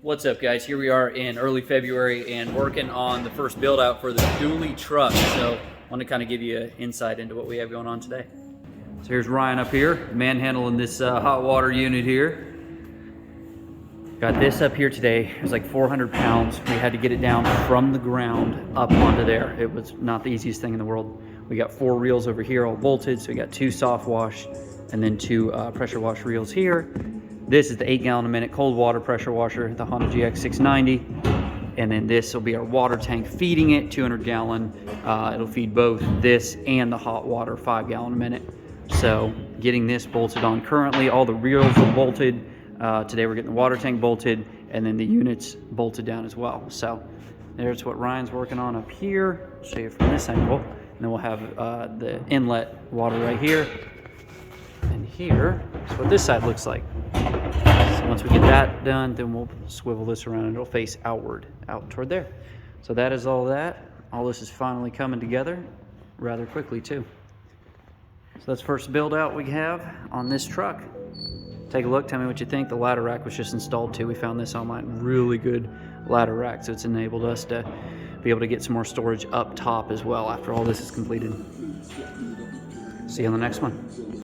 What's up, guys? Here we are in early February and working on the first build out for the dually truck. So I want to kind of give you an insight into what we have going on today. So here's Ryan up here, manhandling this hot water unit here. Got this up here today. It was like 400 pounds. We had to get it down from the ground up onto there. It was not the easiest thing in the world. We got 4 reels over here all bolted. So we got 2 soft wash and then 2 pressure wash reels here. This is the 8 gallon a minute cold water pressure washer, the Honda GX 690. And then this will be our water tank feeding it, 200 gallon. It'll feed both this and the hot water 5 gallon a minute. So getting this bolted on currently, all the reels are bolted. Today we're getting the water tank bolted and then the units bolted down as well. So there's what Ryan's working on up here. I'll show you from this angle. And then we'll have the inlet water right here. And here is what this side looks like. So once we get that done, then we'll swivel this around and it'll face outward, out toward there. So that is all that. All this is finally coming together rather quickly too. So that's the first build out we have on this truck. Take a look, tell me what you think. The ladder rack was just installed too. We found this online, really good ladder rack. So it's enabled us to be able to get some more storage up top as well after all this is completed. See you on the next one.